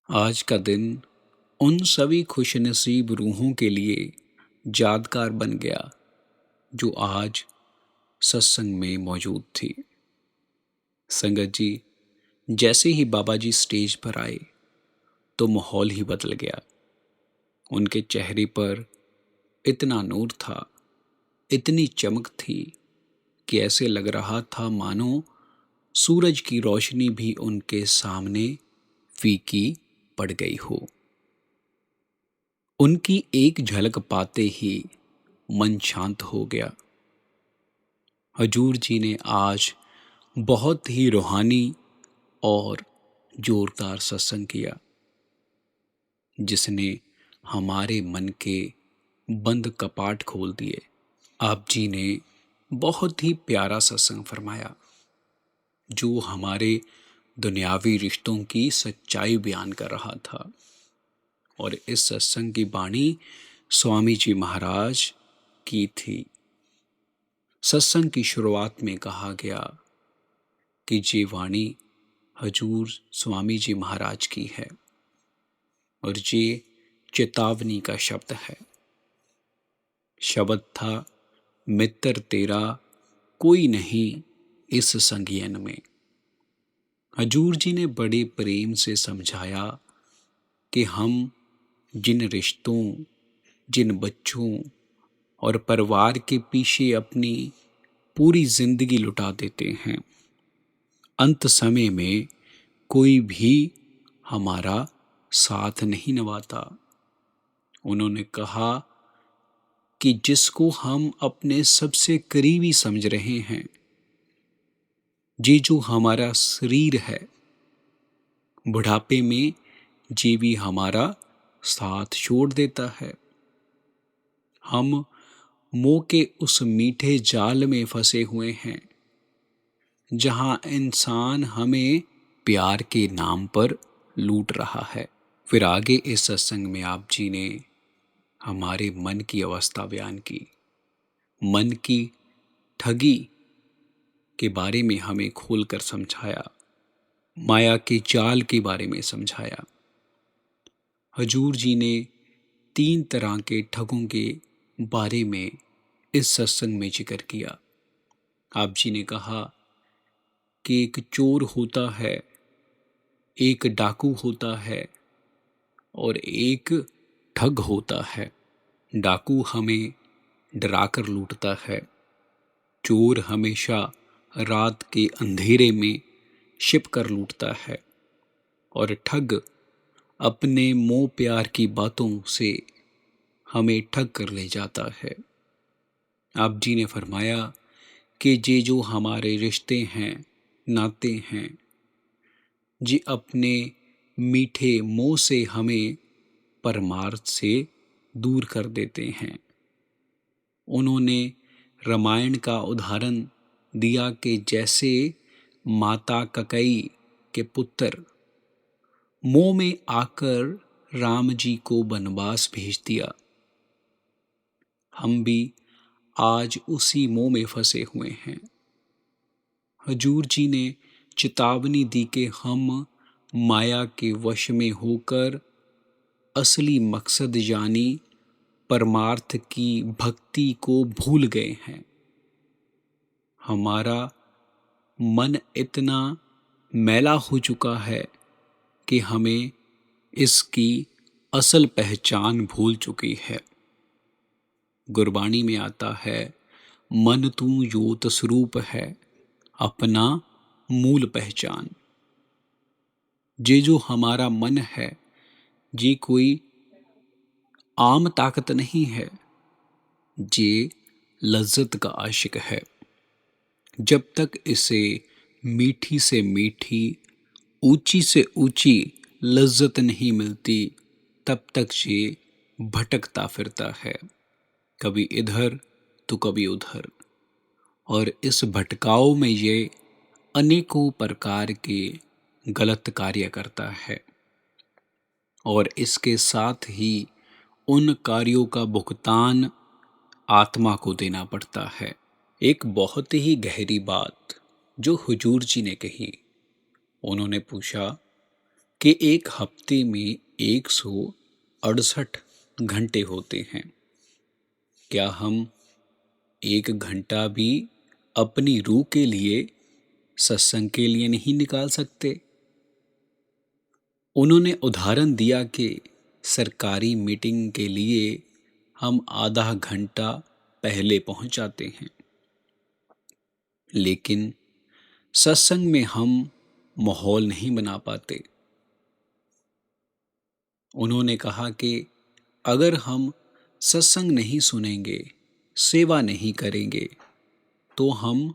आज का दिन उन सभी खुशनसीब रूहों के लिए यादगार बन गया जो आज सत्संग में मौजूद थी। संगत जी, जैसे ही बाबा जी स्टेज पर आए तो माहौल ही बदल गया। उनके चेहरे पर इतना नूर था, इतनी चमक थी कि ऐसे लग रहा था मानो सूरज की रोशनी भी उनके सामने फीकी पड़ गई हो। उनकी एक झलक पाते ही मन शांत हो गया। हजूर जी ने आज बहुत ही रूहानी और जोरदार सत्संग किया, जिसने हमारे मन के बंद कपाट खोल दिए। आप जी ने बहुत ही प्यारा सत्संग फरमाया, जो हमारे दुनियावी रिश्तों की सच्चाई बयान कर रहा था। और इस सत्संग की बाणी स्वामी जी महाराज की थी। सत्संग की शुरुआत में कहा गया कि ये वाणी हजूर स्वामी जी महाराज की है और ये चेतावनी का शब्द है। शब्द था, मित्र तेरा कोई नहीं इस संगियन में। हजूर जी ने बड़े प्रेम से समझाया कि हम जिन रिश्तों, जिन बच्चों और परिवार के पीछे अपनी पूरी जिंदगी लुटा देते हैं, अंत समय में कोई भी हमारा साथ नहीं निभाता। उन्होंने कहा कि जिसको हम अपने सबसे करीबी समझ रहे हैं, ये जो हमारा शरीर है, बुढ़ापे में ये भी हमारा साथ छोड़ देता है। हम मोह के उस मीठे जाल में फंसे हुए हैं, जहां इंसान हमें प्यार के नाम पर लूट रहा है। फिर आगे इस सत्संग में आप जी ने हमारे मन की अवस्था बयान की, मन की ठगी के बारे में हमें खोलकर समझाया, माया के जाल के बारे में समझाया। हजूर जी ने 3 तरह के ठगों के बारे में इस सत्संग में जिक्र किया। आप जी ने कहा कि एक चोर होता है, एक डाकू होता है और एक ठग होता है। डाकू हमें डराकर लूटता है, चोर हमेशा रात के अंधेरे में छिप कर लूटता है और ठग अपने मोह प्यार की बातों से हमें ठग कर ले जाता है। आप जी ने फरमाया कि ये जो हमारे रिश्ते हैं, नाते हैं, ये अपने मीठे मोह से हमें परमार्थ से दूर कर देते हैं। उन्होंने रामायण का उदाहरण दिया कि जैसे माता कैकेयी के पुत्र मोह में आकर राम जी को वनवास भेज दिया। हम भी आज उसी मोह में फंसे हुए हैं। हजूर जी ने चेतावनी दी कि हम माया के वश में होकर असली मकसद यानी परमार्थ की भक्ति को भूल गए हैं। हमारा मन इतना मैला हो चुका है कि हमें इसकी असल पहचान भूल चुकी है। गुरबाणी में आता है, मन तू योत स्वरूप है, अपना मूल पहचान। ये जो हमारा मन है, ये कोई आम ताकत नहीं है, ये लज्जत का आशिक है। जब तक इसे मीठी से मीठी, ऊंची से ऊंची लज्जत नहीं मिलती, तब तक ये भटकता फिरता है, कभी इधर तो कभी उधर। और इस भटकाव में ये अनेकों प्रकार के गलत कार्य करता है और इसके साथ ही उन कार्यों का भुगतान आत्मा को देना पड़ता है। एक बहुत ही गहरी बात जो हुजूर जी ने कही, उन्होंने पूछा कि एक हफ्ते में 168 घंटे होते हैं। क्या हम 1 घंटा भी अपनी रूह के लिए, सत्संग के लिए नहीं निकाल सकते? उन्होंने उदाहरण दिया कि सरकारी मीटिंग के लिए हम आधा घंटा पहले पहुंच जाते हैं, लेकिन सत्संग में हम माहौल नहीं बना पाते। उन्होंने कहा कि अगर हम सत्संग नहीं सुनेंगे, सेवा नहीं करेंगे, तो हम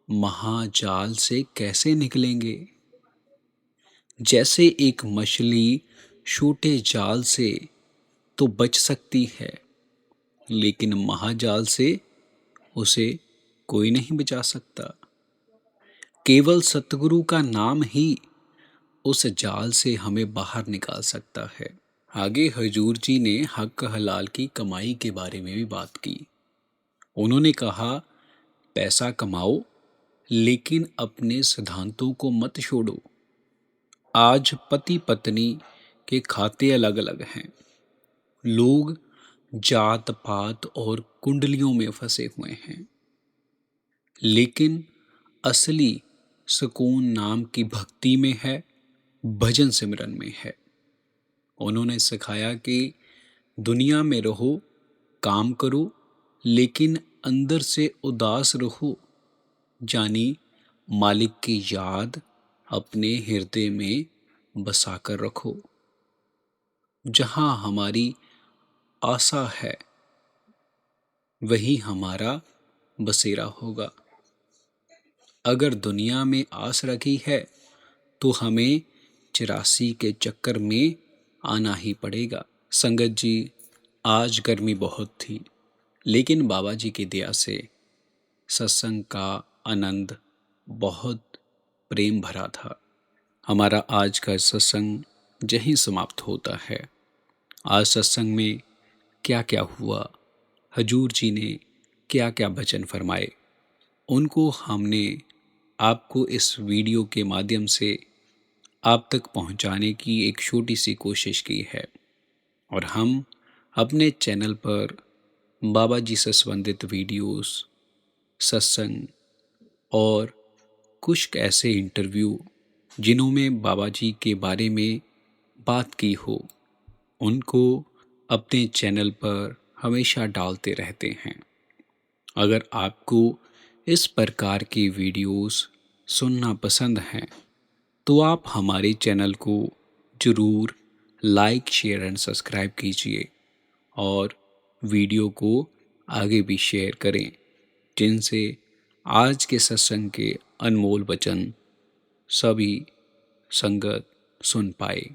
महाजाल से कैसे निकलेंगे? जैसे एक मछली छोटे जाल से तो बच सकती है, लेकिन महाजाल से उसे कोई नहीं बचा सकता। केवल सतगुरु का नाम ही उस जाल से हमें बाहर निकाल सकता है। आगे हजूर जी ने हक हलाल की कमाई के बारे में भी बात की। उन्होंने कहा, पैसा कमाओ, लेकिन अपने सिद्धांतों को मत छोड़ो। आज पति पत्नी के खाते अलग अलग हैं। लोग जात पात और कुंडलियों में फंसे हुए हैं, लेकिन असली सुकून नाम की भक्ति में है, भजन सिमरन में है। उन्होंने सिखाया कि दुनिया में रहो, काम करो, लेकिन अंदर से उदास रहो, जानी मालिक की याद अपने हृदय में बसाकर रखो। जहाँ हमारी आशा है, वही हमारा बसेरा होगा। अगर दुनिया में आस रखी है, तो हमें 84 के चक्कर में आना ही पड़ेगा। संगत जी, आज गर्मी बहुत थी, लेकिन बाबा जी की दया से सत्संग का आनंद बहुत प्रेम भरा था। हमारा आज का सत्संग यहीं समाप्त होता है। आज सत्संग में क्या क्या हुआ, हजूर जी ने क्या क्या वचन फरमाए, उनको हमने आपको इस वीडियो के माध्यम से आप तक पहुंचाने की एक छोटी सी कोशिश की है। और हम अपने चैनल पर बाबा जी से संबंधित वीडियोस, सत्संग और कुछ ऐसे इंटरव्यू जिन्होंने बाबा जी के बारे में बात की हो, उनको अपने चैनल पर हमेशा डालते रहते हैं। अगर आपको इस प्रकार की वीडियोस सुनना पसंद हैं, तो आप हमारे चैनल को ज़रूर लाइक, शेयर एंड सब्सक्राइब कीजिए और वीडियो को आगे भी शेयर करें, जिनसे आज के सत्संग के अनमोल वचन सभी संगत सुन पाए।